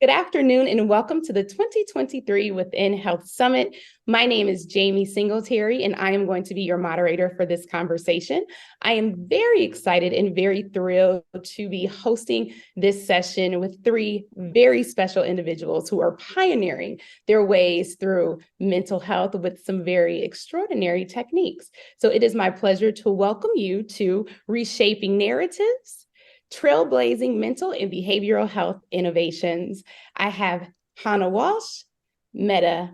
Good afternoon and welcome to the 2023 Within Health Summit. My name is Jamie Singletary and I am going to be your moderator for this conversation. I am very excited and very thrilled to be hosting this session with three very special individuals who are pioneering their ways through mental health with some very extraordinary techniques. So it is my pleasure to welcome you to Reshaping Narratives, Trailblazing Mental and Behavioral Health Innovations. I have Hana Walsh, Metta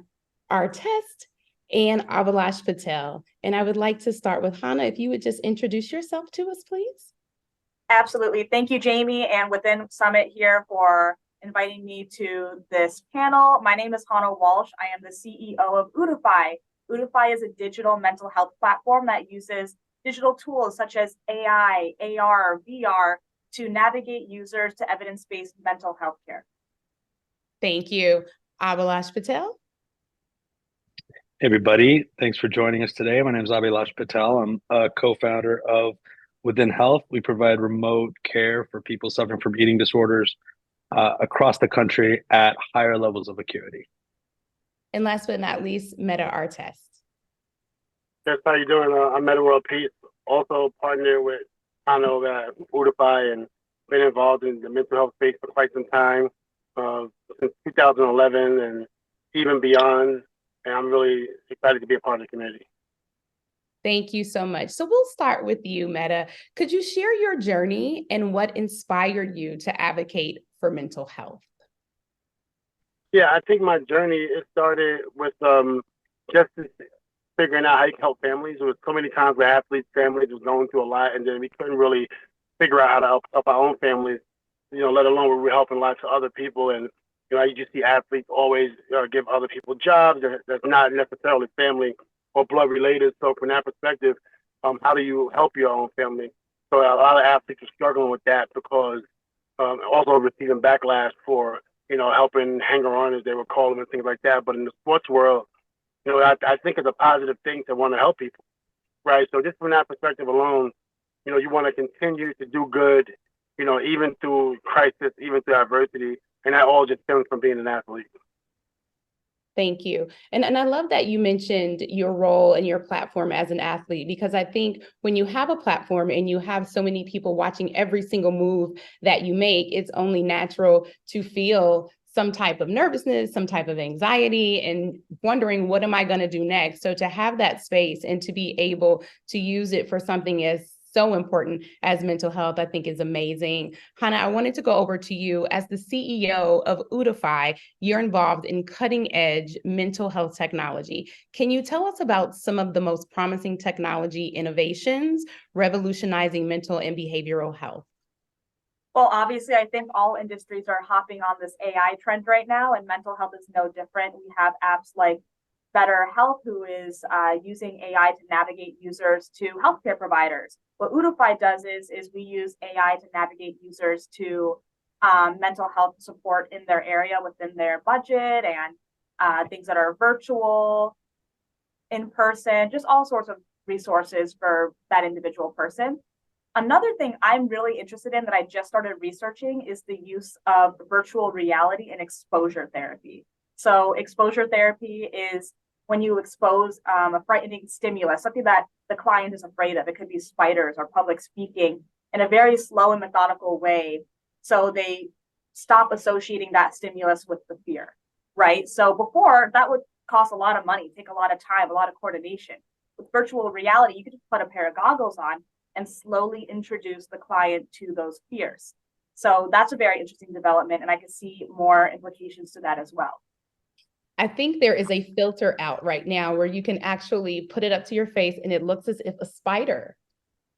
Artest, and Abhilash Patel. And I would like to start with Hana, if you would just introduce yourself to us, please. Absolutely. Thank you, Jamie, and Within Summit here for inviting me to this panel. My name is Hana Walsh. I am the CEO of Ootify. Ootify is a digital mental health platform that uses digital tools such as AI, AR, VR, to navigate users to evidence-based mental health care. Thank you. Abhilash Patel. Hey everybody, thanks for joining us today. My name is Abhilash Patel. I'm a co-founder of Within Health. We provide remote care for people suffering from eating disorders across the country at higher levels of acuity. And last but not least, Metta Artest. Yes, how you doing? I'm Metta World Peace, also partner with Hana at Ootify, and been involved in the mental health space for quite some time, since 2011 and even beyond. And I'm really excited to be a part of the community. Thank you so much. So we'll start with you, Metta. Could you share your journey and what inspired you to advocate for mental health? Yeah, I think my journey, it started with just figuring out how you can help families. There was so many times where athletes' families was going through a lot, and then we couldn't really figure out how to help our own families, let alone we were helping lots of other people. And, you just see athletes always give other people jobs that's not necessarily family or blood related. So from that perspective, how do you help your own family? So a lot of athletes are struggling with that because also receiving backlash for, helping hanger-on, as they would call them, and things like that. But in the sports world, I think it's a positive thing to want to help people, right? So just from that perspective alone, you want to continue to do good, even through crisis, even through adversity, and that all just stems from being an athlete. Thank you. And I love that you mentioned your role and your platform as an athlete, because I think when you have a platform and you have so many people watching every single move that you make, it's only natural to feel some type of nervousness, some type of anxiety, and wondering, what am I going to do next? So to have that space and to be able to use it for something as so important as mental health, I think is amazing. Hana, I wanted to go over to you. As the CEO of Ootify, you're involved in cutting edge mental health technology. Can you tell us about some of the most promising technology innovations revolutionizing mental and behavioral health? Well, obviously, I think all industries are hopping on this AI trend right now, and mental health is no different. We have apps like Better Health, who is using AI to navigate users to healthcare providers. What Ootify does is we use AI to navigate users to mental health support in their area within their budget, and things that are virtual, in person, just all sorts of resources for that individual person. Another thing I'm really interested in that I just started researching is the use of virtual reality and exposure therapy. So exposure therapy is when you expose a frightening stimulus, something that the client is afraid of. It could be spiders or public speaking, in a very slow and methodical way. So they stop associating that stimulus with the fear, right? So before, that would cost a lot of money, take a lot of time, a lot of coordination. With virtual reality, you could just put a pair of goggles on and slowly introduce the client to those fears. So that's a very interesting development, and I can see more implications to that as well. I think there is a filter out right now where you can actually put it up to your face and it looks as if a spider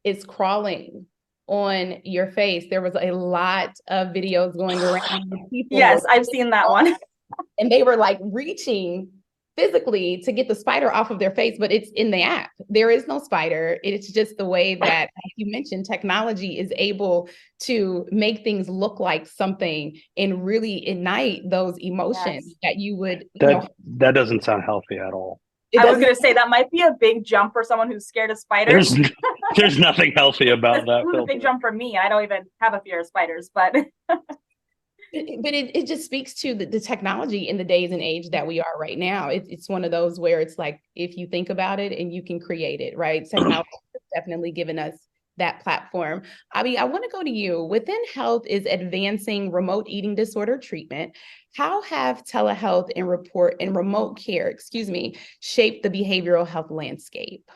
is crawling on your face. There was a lot of videos going around. People yes, I've seen that one. And they were like reaching physically to get the spider off of their face, but it's in the app. There is no spider. It's just the way that, as you mentioned, technology is able to make things look like something and really ignite those emotions that you would. That doesn't sound healthy at all. I was going to say that might be a big jump for someone who's scared of spiders. There's nothing healthy about that. It was a big jump for me. I don't even have a fear of spiders, but But it just speaks to the technology in the days and age that we are right now. It's one of those where it's like, if you think about it and you can create it, right? Technology has definitely given us that platform. Abhi, I want to go to you. Within Health is advancing remote eating disorder treatment. How have telehealth and remote care, shaped the behavioral health landscape?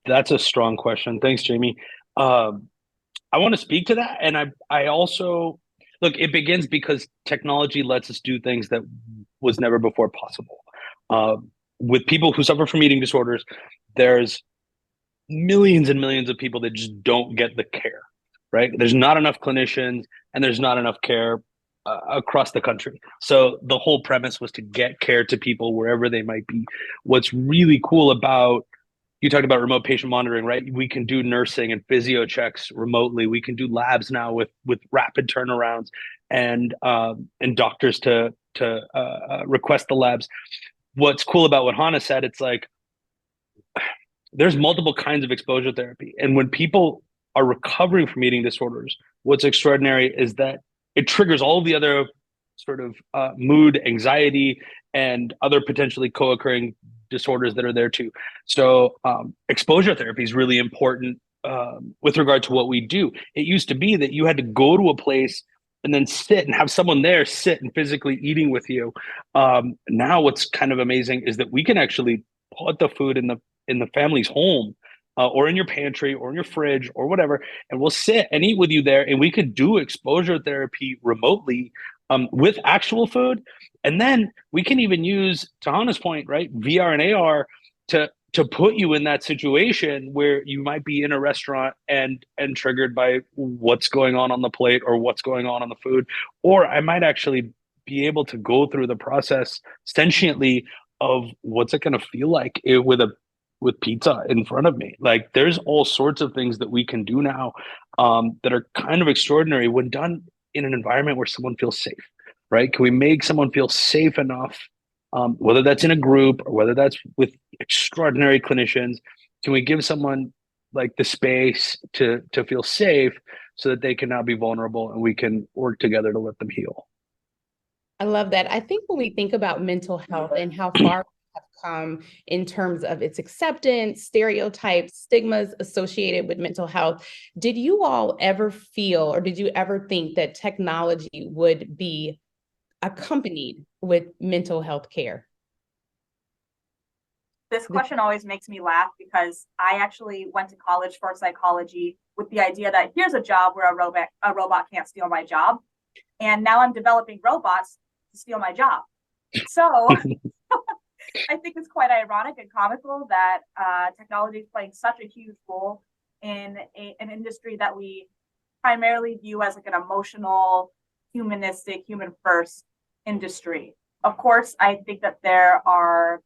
That's a strong question. Thanks, Jamie. I want to speak to that. And I also look, it begins because technology lets us do things that was never before possible. Uh, with people who suffer from eating disorders, there's millions and millions of people that just don't get the care, right? There's not enough clinicians and there's not enough care across the country. So the whole premise was to get care to people wherever they might be. What's really cool about you talked about remote patient monitoring, right? We can do nursing and physio checks remotely. We can do labs now with rapid turnarounds and doctors to request the labs. What's cool about what Hana said, it's like there's multiple kinds of exposure therapy, and when people are recovering from eating disorders, what's extraordinary is that it triggers all the other sort of mood, anxiety, and other potentially co-occurring disorders that are there too. So exposure therapy is really important with regard to what we do. It used to be that you had to go to a place and then sit and have someone there sit and physically eating with you. Now what's kind of amazing is that we can actually put the food in the family's home or in your pantry or in your fridge or whatever, and we'll sit and eat with you there, and we could do exposure therapy remotely with actual food. And then we can even use, to Hannah's point, right, VR and AR to put you in that situation where you might be in a restaurant and triggered by what's going on the plate or what's going on the food, or I might actually be able to go through the process sentiently of what's it going to feel like with pizza in front of me. Like there's all sorts of things that we can do now that are kind of extraordinary when done in an environment where someone feels safe, right? Can we make someone feel safe enough, whether that's in a group or whether that's with extraordinary clinicians? Can we give someone like the space to feel safe so that they can now be vulnerable and we can work together to let them heal? I love that. I think when we think about mental health and how far we have come in terms of its acceptance, stereotypes, stigmas associated with mental health, did you all ever feel or did you ever think that technology would be accompanied with mental health care? This question always makes me laugh because I actually went to college for psychology with the idea that here's a job where a robot can't steal my job. And now I'm developing robots to steal my job. So I think it's quite ironic and comical that technology is playing such a huge role in an industry that we primarily view as like an emotional, humanistic, human first industry. Of course, I think that there are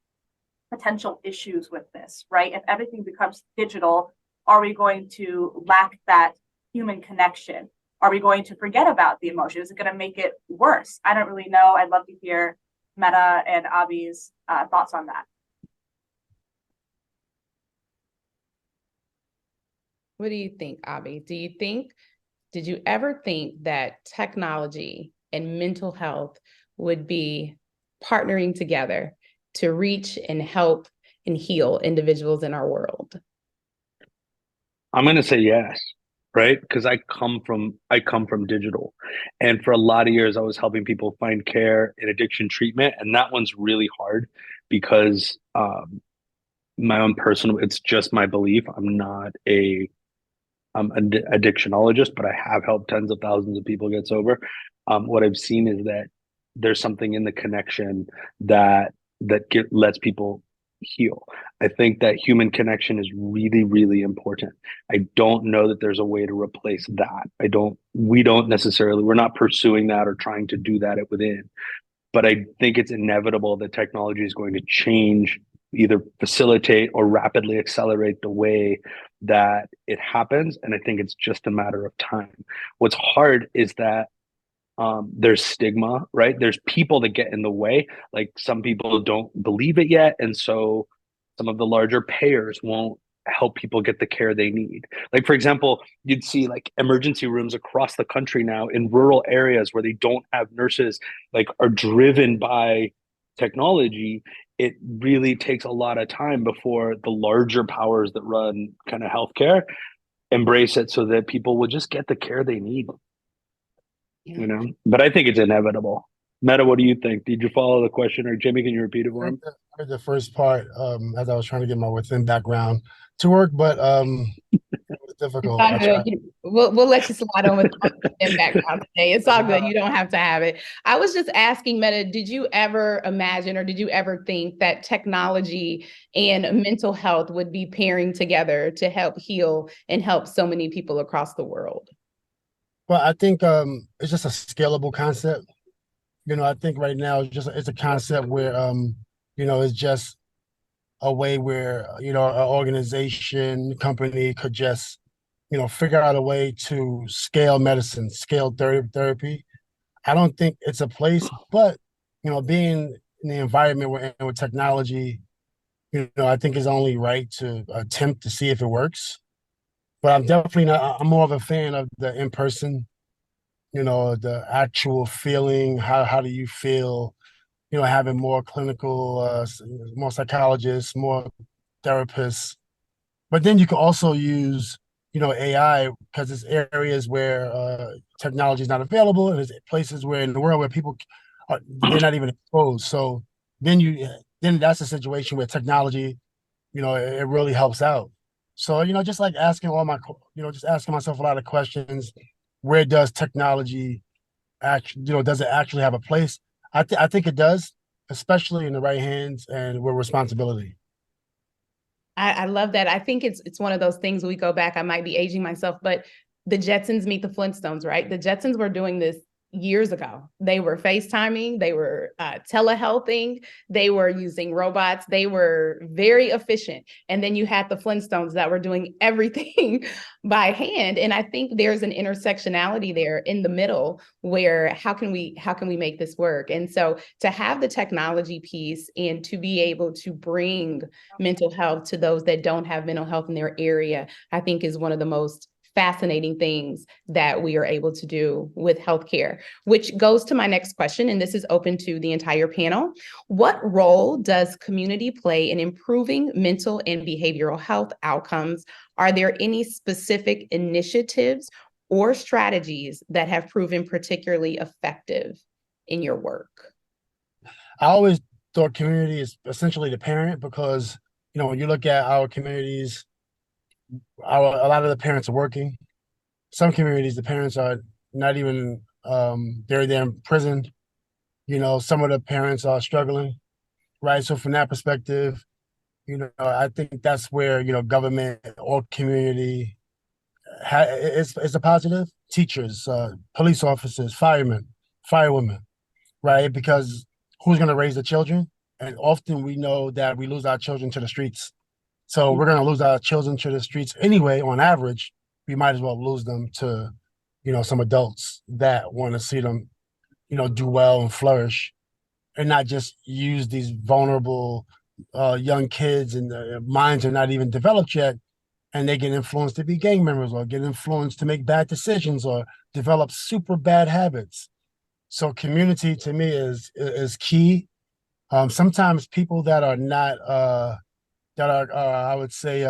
potential issues with this, right? If everything becomes digital, are we going to lack that human connection? Are we going to forget about the emotion? Is it going to make it worse? I don't really know. I'd love to hear Metta and Abhi's thoughts on that. What do you think, Abhi? Did you ever think that technology and mental health would be partnering together to reach and help and heal individuals in our world? I'm going to say yes, right? Because I come from digital, and for a lot of years I was helping people find care in addiction treatment, and that one's really hard because my own personal, it's just my belief. I'm not an addictionologist, but I have helped tens of thousands of people get sober. What I've seen is that there's something in the connection that lets people heal. I think that human connection is really, really important. I don't know that there's a way to replace that. We're not pursuing that or trying to do that at within. But I think it's inevitable that technology is going to change, either facilitate or rapidly accelerate the way that it happens. And I think it's just a matter of time. What's hard is that there's stigma, right? There's people that get in the way. Like some people don't believe it yet. And so some of the larger payers won't help people get the care they need. Like, for example, you'd see like emergency rooms across the country now in rural areas where they don't have nurses, like are driven by technology. It really takes a lot of time before the larger powers that run kind of healthcare embrace it so that people will just get the care they need, Yeah. you know? But I think it's inevitable. Meta, what do you think? Did you follow the question, or Jimmy, can you repeat it for him? I heard the first part as I was trying to get my within background to work, but it was It's difficult. all I good. tried. We'll let you slide on with in background today. It's all good. You don't have to have it. I was just asking, Meta, did you ever imagine or did you ever think that technology and mental health would be pairing together to help heal and help so many people across the world? Well, I think it's just a scalable concept. I think right now it's a concept where it's just a way where an organization, company could just figure out a way to scale medicine, scale therapy. I don't think it's a place, but being in the environment we're in with technology, I think is only right to attempt to see if it works. But I'm definitely not. I'm more of a fan of the in person, the actual feeling. How do you feel? Having more clinical, more psychologists, more therapists. But then you can also use, AI because it's areas where technology is not available, and there's places where in the world where people they're not even exposed. So then that's a situation where technology, it really helps out. So just like asking just asking myself a lot of questions. Where does technology actually, does it actually have a place? I think it does, especially in the right hands and with responsibility. I love that. I think it's one of those things we go back. I might be aging myself, but the Jetsons meet the Flintstones, right? The Jetsons were doing this years ago. They were FaceTiming, they were telehealthing, they were using robots, they were very efficient. And then you had the Flintstones that were doing everything by hand. And I think there's an intersectionality there in the middle where how can we make this work? And so to have the technology piece and to be able to bring mental health to those that don't have mental health in their area, I think is one of the most fascinating things that we are able to do with healthcare, which goes to my next question, and this is open to the entire panel. What role does community play in improving mental and behavioral health outcomes? Are there any specific initiatives or strategies that have proven particularly effective in your work? I always thought community is essentially the parent because, when you look at our communities, a lot of the parents are working. Some communities, the parents are not even, they're in prison. Some of the parents are struggling, right? So from that perspective, I think that's where, government or community it's a positive. Teachers, police officers, firemen, firewomen, right? Because who's going to raise the children? And often we know that we lose our children to the streets. So we're going to lose our children to the streets anyway. On average, we might as well lose them to, some adults that want to see them, do well and flourish, and not just use these vulnerable young kids and their minds are not even developed yet, and they get influenced to be gang members or get influenced to make bad decisions or develop super bad habits. So community to me is key. Sometimes people that are not that are I would say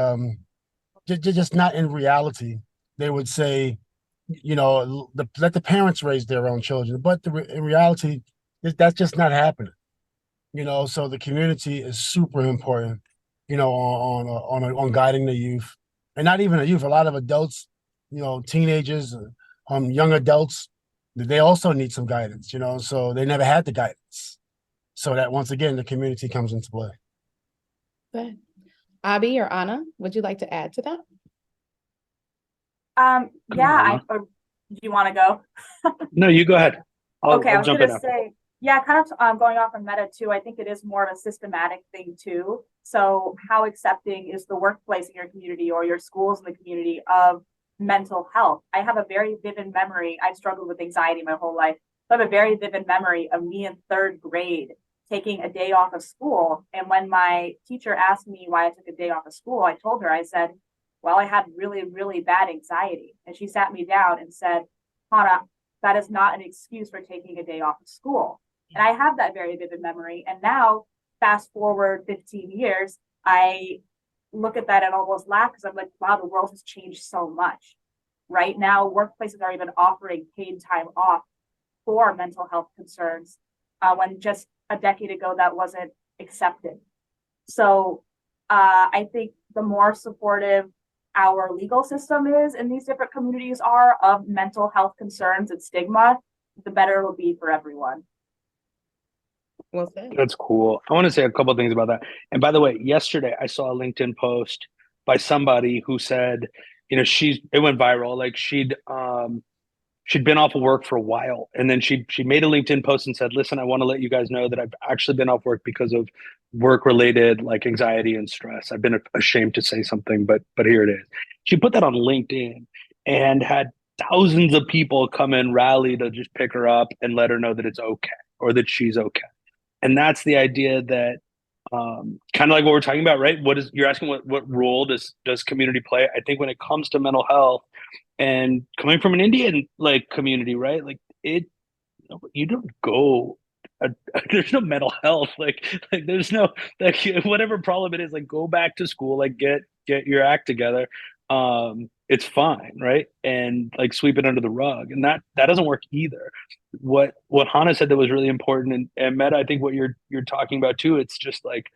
just not in reality. They would say, let the parents raise their own children, but in reality, that's just not happening. So the community is super important. On guiding the youth, and not even the youth. A lot of adults, teenagers, young adults, they also need some guidance. So they never had the guidance. So that once again, the community comes into play. Good. Abhi or Anna, would you like to add to that? Yeah, do you want to go? No, you go ahead. I'll I was jump going in to say, yeah, kind of going off of Meta too, I think it is more of a systematic thing too. So how accepting is the workplace in your community or your schools in the community of mental health? I have a very vivid memory. I've struggled with anxiety my whole life. I have a very vivid memory of me in third grade taking a day off of school. And when my teacher asked me why I took a day off of school, I told her, I said, well, I had really, really bad anxiety. And she sat me down and said, Hana, that is not an excuse for taking a day off of school. And I have that very vivid memory. And now, fast forward 15 years, I look at that and almost laugh because I'm like, wow, the world has changed so much. Right now, workplaces are even offering paid time off for mental health concerns when just a decade ago that wasn't accepted. So I think the more supportive our legal system is in these different communities are of mental health concerns and stigma, the better it'll be for everyone. Well said. That's cool. I want to say a couple of things about that. And by the way, yesterday I saw a LinkedIn post by somebody who said, it went viral. Like she'd been off of work for a while, and then she made a LinkedIn post and said, listen, I want to let you guys know that I've actually been off work because of work related like anxiety and stress. I've been ashamed to say something, but here it is. She put that on LinkedIn and had thousands of people come and rally to just pick her up and let her know that it's okay or that she's okay. And that's the idea that kind of like what we're talking about, right? You're asking what role does community play? I think when it comes to mental health, and coming from an Indian like community, right? Like you don't go. There's no mental health. Like there's no like whatever problem it is. Like go back to school. Like get your act together. It's fine, right? And like sweep it under the rug, and that doesn't work either. What Hana said that was really important, and Metta, I think what you're talking about too. It's just like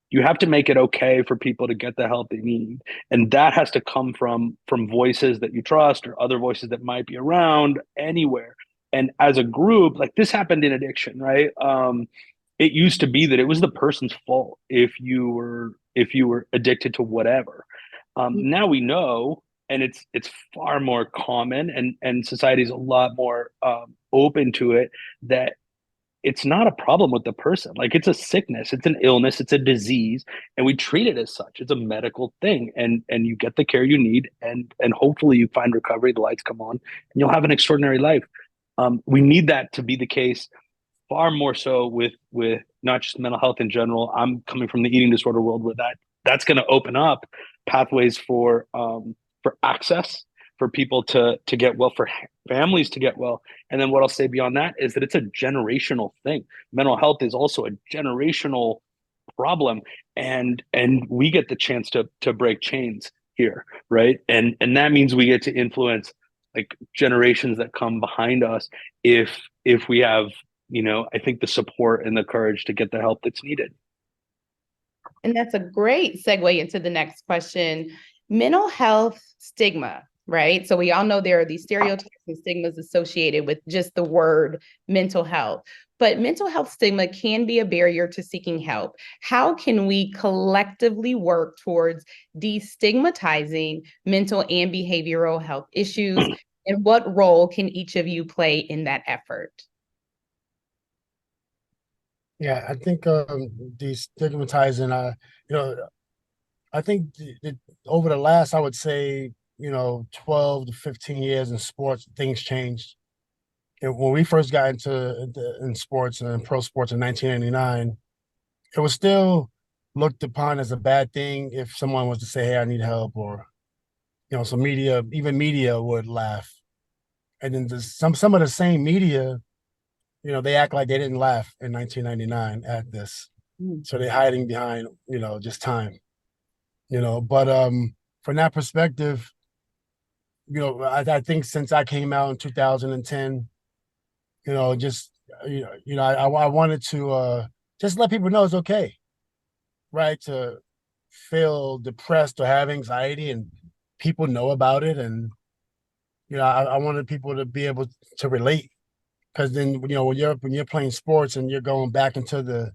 you have to make it okay for people to get the help they need, and that has to come from voices that you trust or other voices that might be around anywhere. And as a group, like this happened in addiction, right? It used to be that it was the person's fault if you were addicted to whatever. Now we know, and it's far more common, and society's a lot more open to it, that it's not a problem with the person. Like it's a sickness, it's an illness, it's a disease, and we treat it as such. It's a medical thing, and you get the care you need, and hopefully you find recovery. The lights come on, and you'll have an extraordinary life. We need that to be the case far more so with not just mental health in general. I'm coming from the eating disorder world where that's going to open up pathways for access, for people to get well, for families to get well. And then what I'll say beyond that is that it's a generational thing. Mental health is also a generational problem, and we get the chance to break chains here, right? And that means we get to influence like generations that come behind us if we have, I think the support and the courage to get the help that's needed. And that's a great segue into the next question. Mental health stigma, right? So we all know there are these stereotypes and stigmas associated with just the word mental health, but mental health stigma can be a barrier to seeking help. How can we collectively work towards destigmatizing mental and behavioral health issues? And what role can each of you play in that effort? Yeah, I think destigmatizing, I think over the last, I would say, 12 to 15 years in sports, things changed. And when we first got in sports and pro sports in 1999, it was still looked upon as a bad thing if someone was to say, "Hey, I need help," or some even media would laugh. And then some of the same media, they act like they didn't laugh in 1999 at this. So they're hiding behind, just time. But from that perspective, I think since I came out in 2010, just I wanted to just let people know it's okay, right? To feel depressed or have anxiety, and people know about it, and I wanted people to be able to relate, because then when you're playing sports and you're going back into the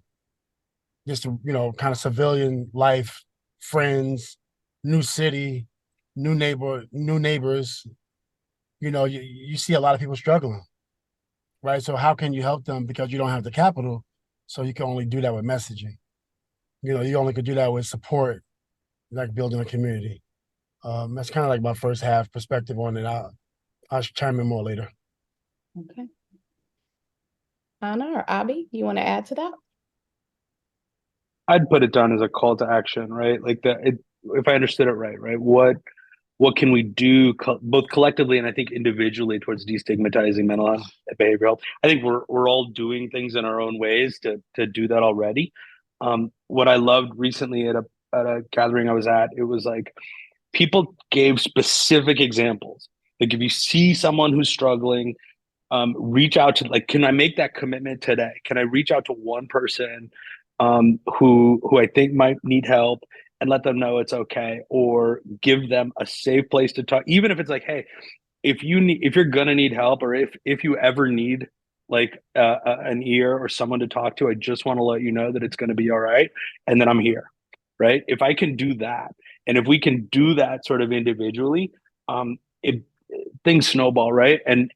just kind of civilian life, friends, new city, new neighbors, you see a lot of people struggling, right? So how can you help them, because you don't have the capital? So you can only do that with messaging. You only could do that with support, like building a community. That's kind of like my first half perspective on it. I'll chime in more later. Okay. Hana or Abby, you want to add to that? I'd put it down as a call to action, right? Like if I understood it right? What can we do both collectively and I think individually towards destigmatizing mental health and behavioral health? I think we're all doing things in our own ways to do that already. What I loved recently at a gathering I was at, it was like people gave specific examples. Like if you see someone who's struggling, reach out to, like, can I make that commitment today? Can I reach out to one person who I think might need help and let them know it's okay, or give them a safe place to talk, even if it's like, hey, if you're gonna need help, or if you ever need like an ear or someone to talk to, I just want to let you know that it's going to be all right, and that I'm here, right? If I can do that, and if we can do that sort of individually, it things snowball, right? And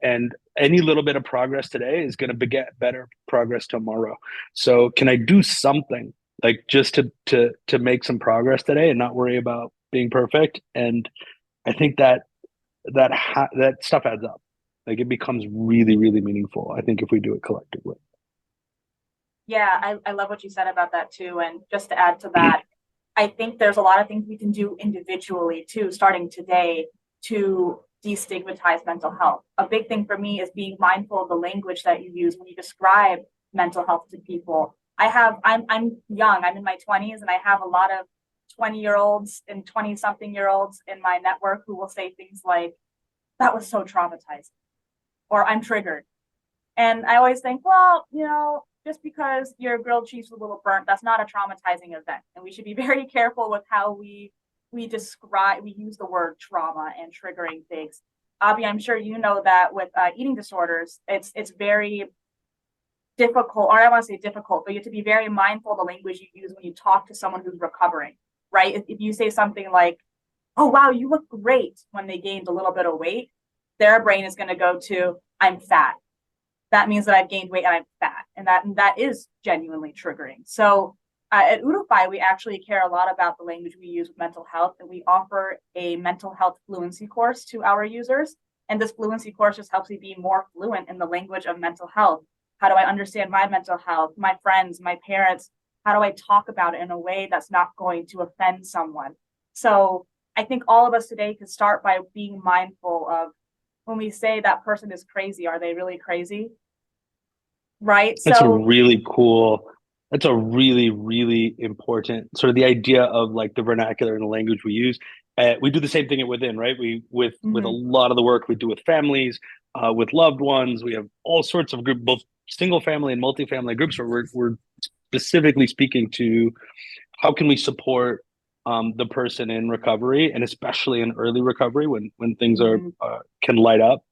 any little bit of progress today is going to beget better progress tomorrow. So can I do something, like, just to make some progress today and not worry about being perfect? And I think that stuff adds up. Like, it becomes really, really meaningful, I think, if we do it collectively. Yeah, I love what you said about that too. And just to add to that, I think there's a lot of things we can do individually too, starting today, to destigmatize mental health. A big thing for me is being mindful of the language that you use when you describe mental health to people. I'm young, I'm in my 20s, and I have a lot of 20-year-olds and 20-something-year-olds in my network who will say things like, that was so traumatizing, or I'm triggered. And I always think, well, just because your grilled cheese was a little burnt, that's not a traumatizing event. And we should be very careful with how we use the word trauma and triggering things. Abhi, I'm sure you know that with eating disorders, it's very difficult, or I want to say difficult, but you have to be very mindful of the language you use when you talk to someone who's recovering, right? If you say something like, oh, wow, you look great, when they gained a little bit of weight, their brain is going to go to, I'm fat. That means that I've gained weight and I'm fat. And that is genuinely triggering. So at Ootify, we actually care a lot about the language we use with mental health, and we offer a mental health fluency course to our users. And this fluency course just helps you be more fluent in the language of mental health. How do I understand my mental health, my friends, my parents? How do I talk about it in a way that's not going to offend someone? So I think all of us today could start by being mindful of, when we say that person is crazy, are they really crazy? Right? That's a So really cool, that's a really, really important sort of the idea of, like, the vernacular and the language we use. We do the same thing at Within, right? We with a lot of the work we do with families, with loved ones. We have all sorts of group, both single family and multifamily groups, where we're specifically speaking to how can we support the person in recovery, and especially in early recovery when things are can light up.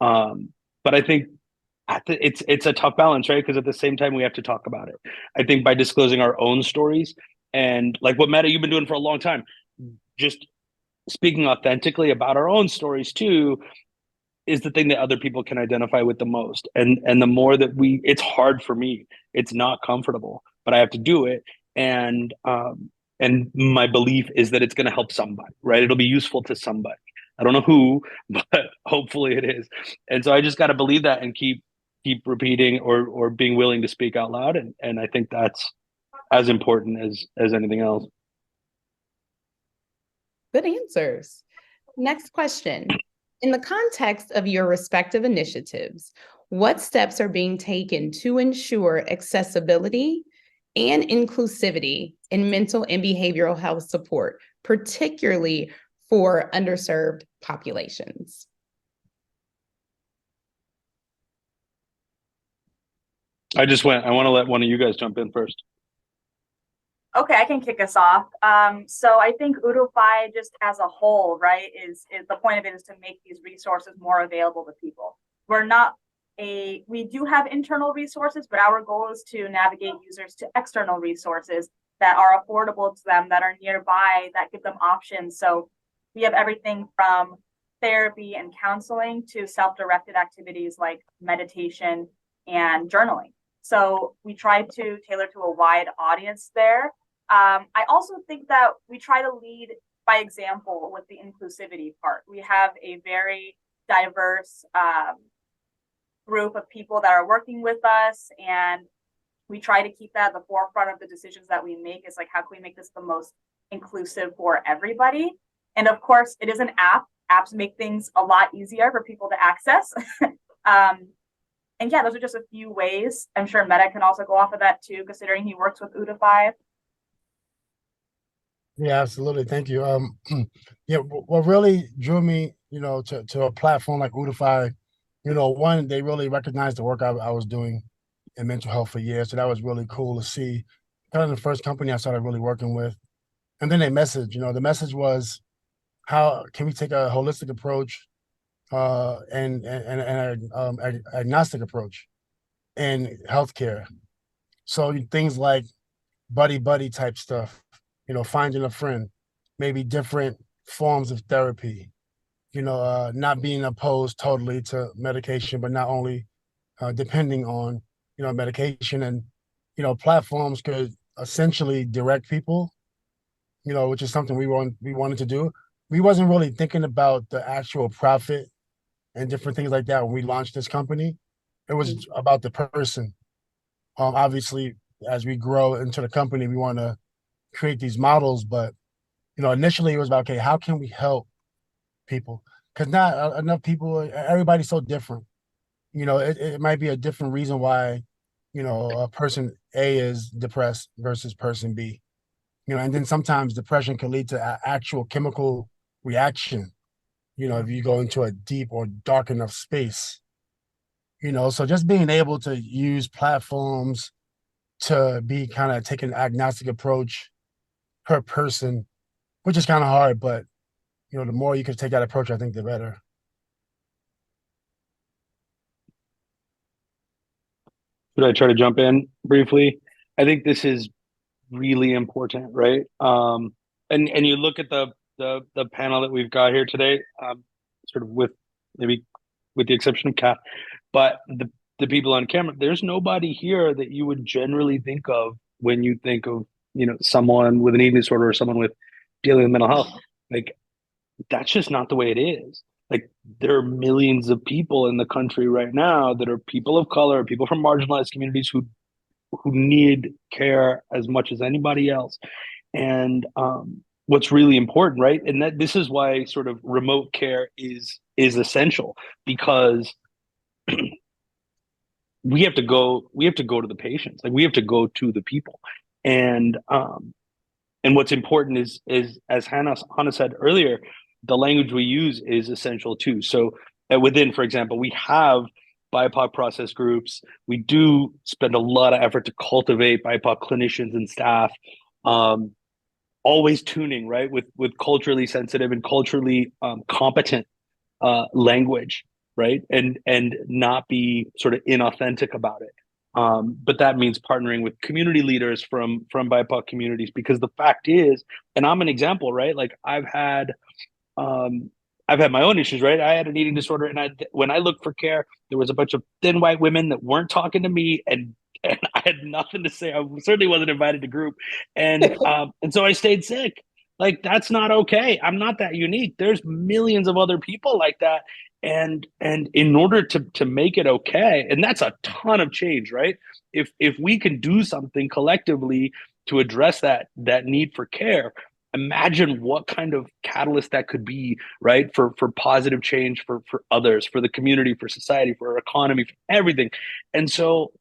But I think it's a tough balance, right? Because at the same time, we have to talk about it. I think by disclosing our own stories, and like what, Metta, you've been doing for a long time, just speaking authentically about our own stories too, is the thing that other people can identify with the most. And the more that it's hard for me, it's not comfortable, but I have to do it. And my belief is that it's going to help somebody, right? It'll be useful to somebody. I don't know who, but hopefully it is. And so I just got to believe that and keep repeating, or being willing to speak out loud. And I think that's as important as anything else. Good answers. Next question. In the context of your respective initiatives, what steps are being taken to ensure accessibility and inclusivity in mental and behavioral health support, particularly for underserved populations? I want to let one of you guys jump in first. Okay, I can kick us off. So I think Ootify, just as a whole, right, is the point of it is to make these resources more available to people. We do have internal resources, but our goal is to navigate users to external resources that are affordable to them, that are nearby, that give them options. So we have everything from therapy and counseling to self-directed activities like meditation and journaling. So we try to tailor to a wide audience there. I also think that we try to lead by example with the inclusivity part. We have a very diverse group of people that are working with us, and we try to keep that at the forefront of the decisions that we make. Is like, how can we make this the most inclusive for everybody? And of course, it is an app. Apps make things a lot easier for people to access. And yeah, those are just a few ways. I'm sure Metta can also go off of that too, considering he works with Ootify. Yeah, absolutely. Thank you. Yeah, what really drew me, to a platform like Ootify, one, they really recognized the work I was doing in mental health for years. So that was really cool to see. Kind of the first company I started really working with. And then the message was, how can we take a holistic approach and agnostic approach in healthcare? So things like buddy type stuff, finding a friend, maybe different forms of therapy, not being opposed totally to medication, but not only depending on, medication. And, platforms could essentially direct people, which is something we wanted to do. We wasn't really thinking about the actual profit and different things like that when we launched this company. It was about the person. Obviously, as we grow into the company, we want to create these models, but initially it was about, okay, how can we help people? Because not enough people, everybody's so different. It might be a different reason why, a person A is depressed versus person B. And then sometimes depression can lead to actual chemical reaction, if you go into a deep or dark enough space. So just being able to use platforms to be kind of take an agnostic approach per person, which is kind of hard, but the more you can take that approach, I think the better. Should I try to jump in briefly? I think this is really important, right? And you look at the panel that we've got here today, sort of with maybe with the exception of Kat, but the people on camera, there's nobody here that you would generally think of when you think of, someone with an eating disorder or someone with dealing with mental health. Like, that's just not the way it is. Like, there are millions of people in the country right now that are people of color, people from marginalized communities who need care as much as anybody else. And what's really important, right? And that this is why sort of remote care is essential, because we have to go to the patients. Like, we have to go to the people. And what's important is as Hana said earlier, the language we use is essential too. So within, for example, we have BIPOC process groups. We do spend a lot of effort to cultivate BIPOC clinicians and staff, always tuning, right, with culturally sensitive and culturally competent language, right, and not be sort of inauthentic about it. But that means partnering with community leaders from BIPOC communities, because the fact is, and I'm an example, right? Like, I've had my own issues, right? I had an eating disorder, and when I looked for care, there was a bunch of thin white women that weren't talking to me, and I had nothing to say. I certainly wasn't invited to group, and so I stayed sick. Like, that's not okay. I'm not that unique. There's millions of other people like that, and in order to make it okay, and that's a ton of change, right? If we can do something collectively to address that need for care, imagine what kind of catalyst that could be, right? For positive change for others, for the community, for society, for our economy, for everything. And so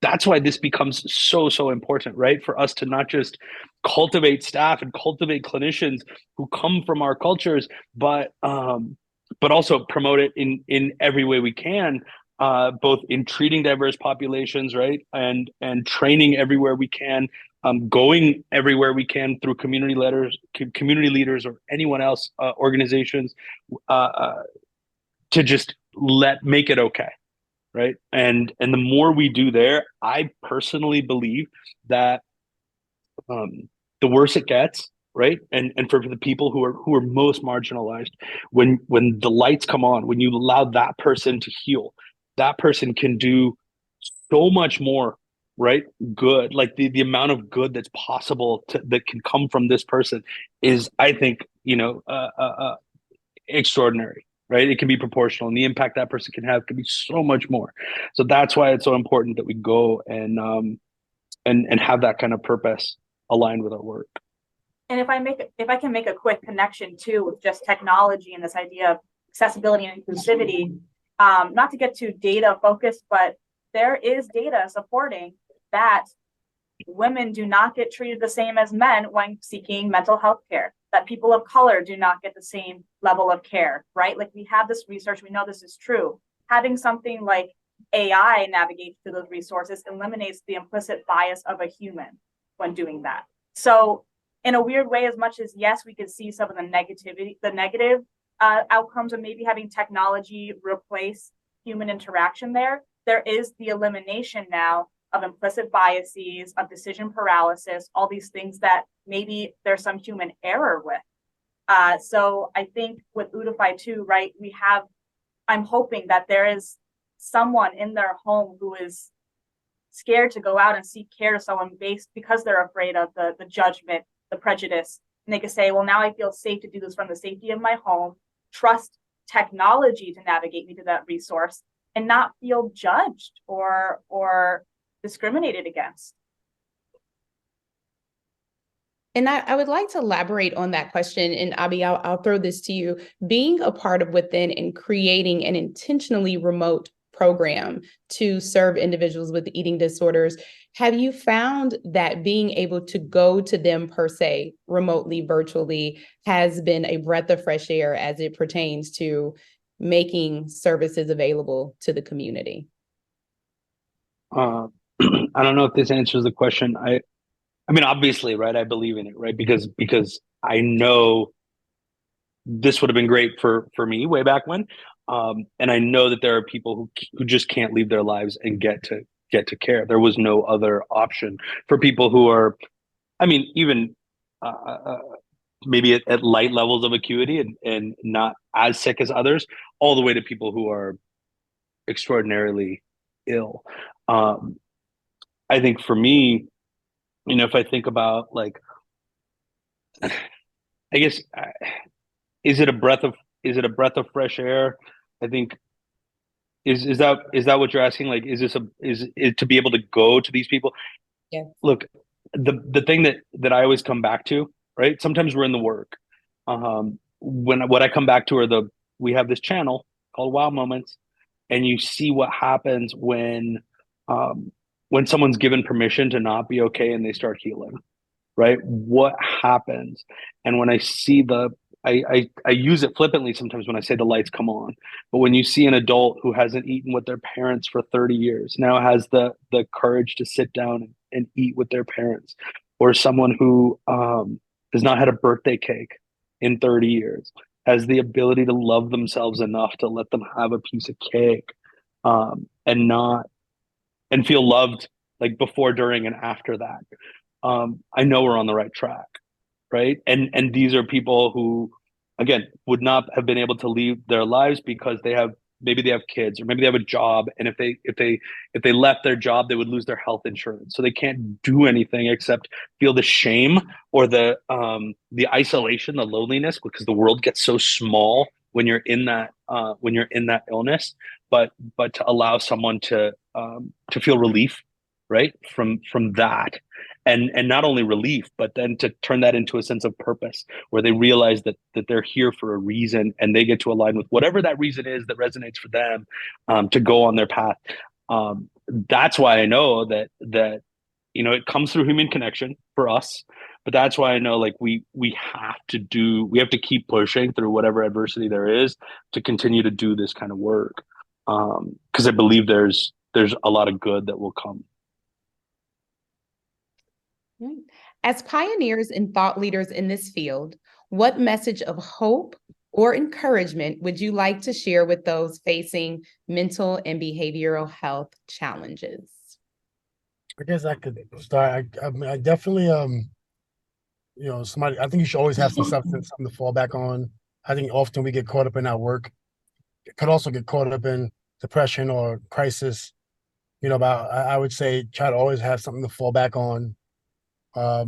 that's why this becomes so important, right? For us to not just cultivate staff and cultivate clinicians who come from our cultures, but also promote it in every way we can, both in treating diverse populations, right, and training everywhere we can, going everywhere we can through community leaders, or anyone else, organizations, to just make it okay, right? And the more we do there, I personally believe that the worse it gets, right? And for the people who are most marginalized, when the lights come on, when you allow that person to heal, that person can do so much more, right? Good. Like, the amount of good that's possible that can come from this person is, I think, extraordinary. right? It can be proportional, and the impact that person can have can be so much more. So that's why it's so important that we go and have that kind of purpose aligned with our work. And if I can make a quick connection too with just technology and this idea of accessibility and inclusivity, not to get too data focused, but there is data supporting that women do not get treated the same as men when seeking mental health care, that people of color do not get the same level of care, right? Like, we have this research, we know this is true. Having something like AI navigate through those resources eliminates the implicit bias of a human when doing that. So in a weird way, as much as yes, we could see some of the negative outcomes of maybe having technology replace human interaction there is the elimination now of implicit biases, of decision paralysis, all these things that maybe there's some human error with. So I think with Ootify too, right, I'm hoping that there is someone in their home who is scared to go out and seek care to someone because they're afraid of the judgment, the prejudice. And they can say, well, now I feel safe to do this from the safety of my home, trust technology to navigate me to that resource, and not feel judged or discriminated against. And I would like to elaborate on that question. And Abby, I'll throw this to you. Being a part of Within and creating an intentionally remote program to serve individuals with eating disorders, have you found that being able to go to them per se, remotely, virtually, has been a breath of fresh air as it pertains to making services available to the community? I don't know if this answers the question. I mean, obviously, right? I believe in it, right? Because I know this would have been great for me way back when, and I know that there are people who just can't leave their lives and get to care. There was no other option for people who are, I mean, even maybe at light levels of acuity and not as sick as others, all the way to people who are extraordinarily ill. I think for me, if I think about, like, I guess, is it a breath of fresh air? I think is that what you're asking? Like, is it to be able to go to these people? Yeah. Look, the thing that I always come back to, right? Sometimes we're in the work. What I come back to are we have this channel called Wow Moments, and you see what happens when someone's given permission to not be okay and they start healing, right? What happens? And when I see I use it flippantly sometimes when I say the lights come on, but when you see an adult who hasn't eaten with their parents for 30 years now has the courage to sit down and eat with their parents, or someone who has not had a birthday cake in 30 years has the ability to love themselves enough to let them have a piece of cake, and feel loved, like, before, during, and after that. I know we're on the right track, right? And these are people who, again, would not have been able to leave their lives because maybe they have kids, or maybe they have a job, and if they left their job, they would lose their health insurance, so they can't do anything except feel the shame or the isolation, the loneliness, because the world gets so small when you're in that illness. But to allow someone to feel relief, right, from that, and not only relief, but then to turn that into a sense of purpose, where they realize that they're here for a reason, and they get to align with whatever that reason is that resonates for them, to go on their path. That's why I know that it comes through human connection for us, but that's why I know, like, we have to keep pushing through whatever adversity there is to continue to do this kind of work, because I believe there's a lot of good that will come. Right. As pioneers and thought leaders in this field, what message of hope or encouragement would you like to share with those facing mental and behavioral health challenges? I guess I could start. I mean, I definitely, somebody, I think you should always have some substance, something to fall back on. I think often we get caught up in our work. It could also get caught up in depression or crisis, but I would say try to always have something to fall back on.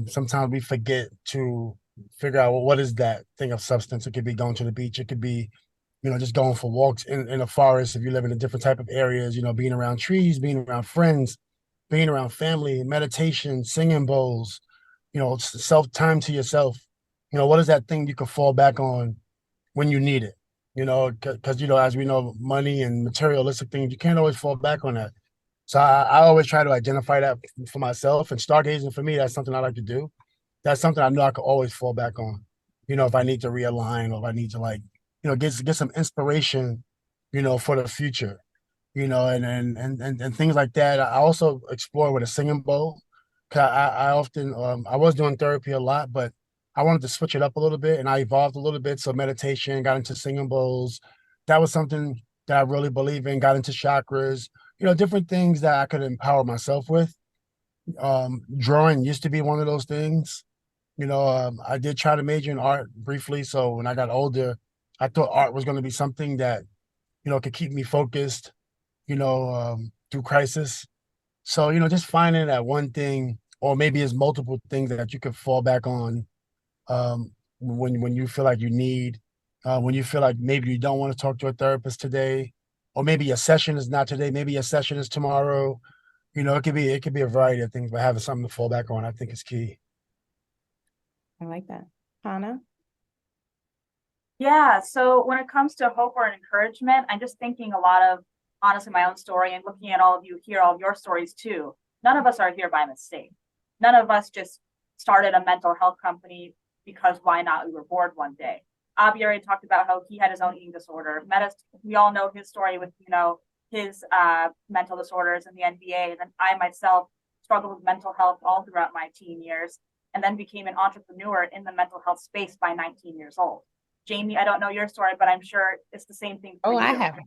Sometimes we forget to figure out, well, what is that thing of substance? It could be going to the beach. It could be just going for walks in the forest. If you live in a different type of areas, being around trees, being around friends, being around family, meditation, singing bowls, self time to yourself. What is that thing you can fall back on when you need it? Because as we know, money and materialistic things, you can't always fall back on that. So I always try to identify that for myself. And stargazing for me, that's something I like to do. That's something I know I could always fall back on. If I need to realign or if I need to get some inspiration, for the future. And things like that. I also explore with a singing bowl. 'Cause I often I was doing therapy a lot, but I wanted to switch it up a little bit, and I evolved a little bit. So meditation, got into singing bowls. That was something that I really believe in. Got into chakras, different things that I could empower myself with. Drawing used to be one of those things. I did try to major in art briefly. So when I got older, I thought art was going to be something that could keep me focused, through crisis. So, just finding that one thing, or maybe it's multiple things that you could fall back on when you feel like you need, when you feel like maybe you don't want to talk to a therapist today, or maybe a session is not today, maybe a session is tomorrow. It could be a variety of things, but having something to fall back on, I think is key. I like that. Hana? Yeah, so when it comes to hope or encouragement, I'm just thinking a lot of, honestly, my own story and looking at all of you here, all of your stories too. None of us are here by mistake. None of us just started a mental health company because why not? We were bored one day. Abhi already talked about how he had his own eating disorder. Metta, we all know his story with, his mental disorders and the NBA. And then I myself struggled with mental health all throughout my teen years and then became an entrepreneur in the mental health space by 19 years old. Jamie, I don't know your story, but I'm sure it's the same thing for you. I have.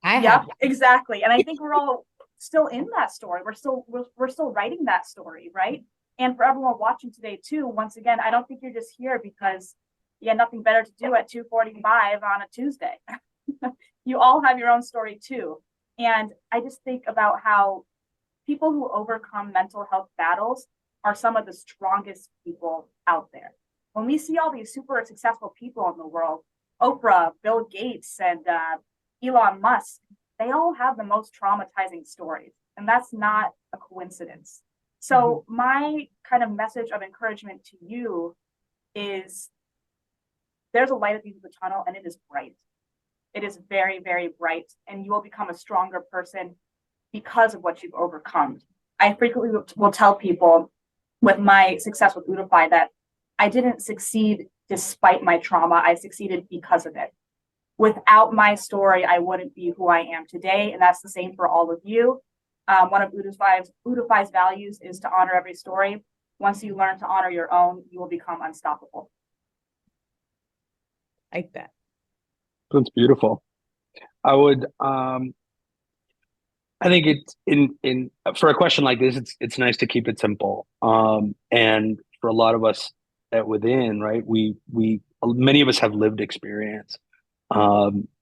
Yeah, exactly. And I think we're all still in that story. We're still writing that story, right? And for everyone watching today too, once again, I don't think you're just here because you had nothing better to do at 2:45 on a Tuesday. You all have your own story too. And I just think about how people who overcome mental health battles are some of the strongest people out there. When we see all these super successful people in the world, Oprah, Bill Gates, and Elon Musk, they all have the most traumatizing stories. And that's not a coincidence. So my kind of message of encouragement to you is there's a light at the end of the tunnel and it is bright. It is very, very bright, and you will become a stronger person because of what you've overcome. I frequently will tell people with my success with Ootify that I didn't succeed despite my trauma. I succeeded because of it. Without my story, I wouldn't be who I am today. And that's the same for all of you. One of Ootify's values is to honor every story. Once you learn to honor your own, you will become unstoppable. Like that. That's beautiful. I would I think it's in for a question like this, it's nice to keep it simple. And for a lot of us at Within, right, we many of us have lived experience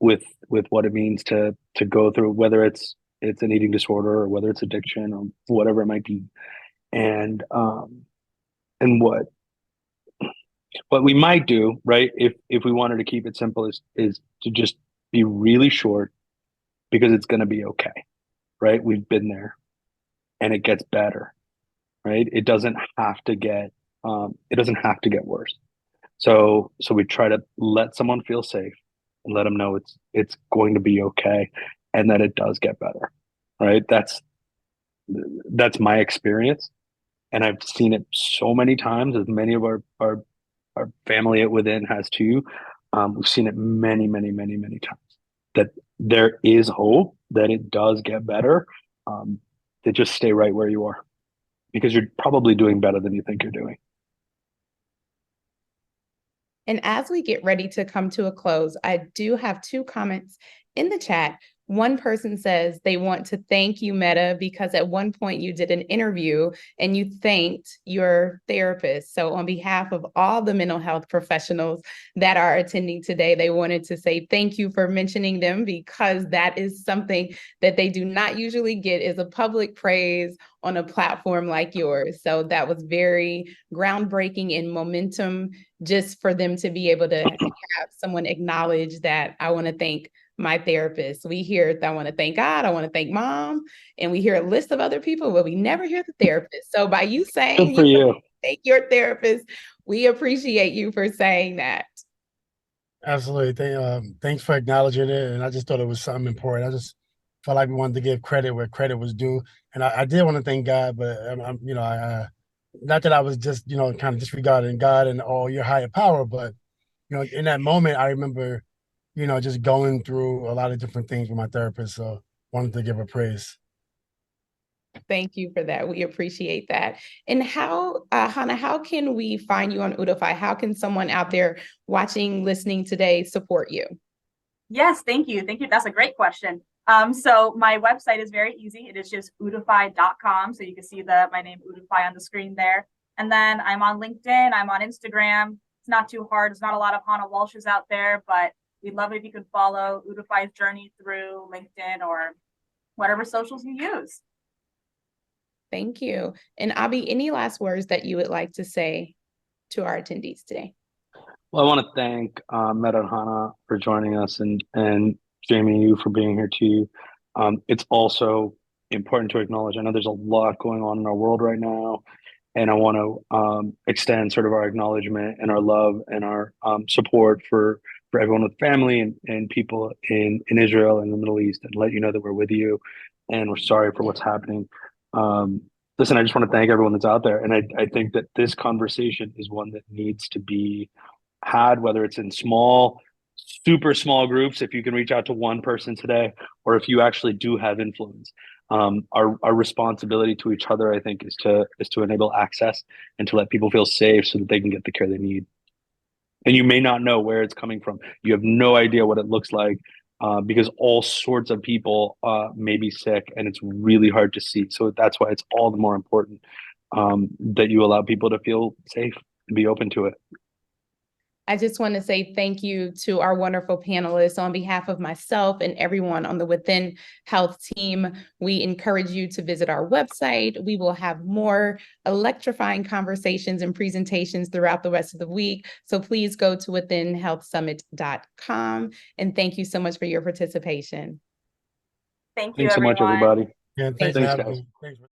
with what it means to go through, whether it's an eating disorder or whether it's addiction or whatever it might be. And what we might do, right, if we wanted to keep it simple is to just be really short, because it's going to be okay, right? We've been there and it gets better, right? It doesn't have to get worse. So we try to let someone feel safe and let them know it's going to be okay and that it does get better, right? That's my experience. And I've seen it so many times, as many of our family at Within has too. We've seen it many, many, many, many times, that there is hope, that it does get better. To just stay right where you are, because you're probably doing better than you think you're doing. And as we get ready to come to a close, I do have 2 comments in the chat. One person says they want to thank you, Metta, because at one point you did an interview and you thanked your therapist. So on behalf of all the mental health professionals that are attending today, they wanted to say thank you for mentioning them, because that is something that they do not usually get, is a public praise on a platform like yours. So that was very groundbreaking and momentum just for them to be able to have someone acknowledge that I want to thank my therapist. We hear, I want to thank God, I want to thank mom, and we hear a list of other people, but we never hear the therapist. So by you saying Good for you. thank your therapist, we appreciate you for saying that. Absolutely. Thanks for acknowledging it. And I just thought it was something important. I just felt like we wanted to give credit where credit was due. And I did want to thank God, but not that I was just, kind of disregarding God and all your higher power, but, in that moment, I remember, just going through a lot of different things with my therapist. So wanted to give her praise. Thank you for that. We appreciate that. And how, Hana, how can we find you on Ootify? How can someone out there watching, listening today support you? Yes, thank you. Thank you. That's a great question. So my website is very easy. It is just ootify.com. So you can see my name Ootify on the screen there. And then I'm on LinkedIn. I'm on Instagram. It's not too hard. There's not a lot of Hana Walshes out there, but we'd love it if you could follow Ootify's journey through LinkedIn or whatever socials you use. Thank you. And Abhi, any last words that you would like to say to our attendees today? Well, I want to thank Metta and Hana for joining us, and Jamie, you for being here too. It's also important to acknowledge, I know there's a lot going on in our world right now, and I want to extend sort of our acknowledgement and our love and our support for everyone with family and people in Israel and the Middle East, and let you know that we're with you and we're sorry for what's happening. Listen, I just want to thank everyone that's out there, and I think that this conversation is one that needs to be had, whether it's in super small groups, if you can reach out to one person today, or if you actually do have influence. Our responsibility to each other, I think, is to enable access and to let people feel safe so that they can get the care they need. And you may not know where it's coming from. You have no idea what it looks like, because all sorts of people may be sick, and it's really hard to see. So that's why it's all the more important that you allow people to feel safe and be open to it. I just want to say thank you to our wonderful panelists. On behalf of myself and everyone on the Within Health team, we encourage you to visit our website. We will have more electrifying conversations and presentations throughout the rest of the week. So please go to withinhealthsummit.com. And thank you so much for your participation. Thank you, Thanks so much, everyone. everybody. Yeah, thanks Thanks, for having guys. me. Thanks.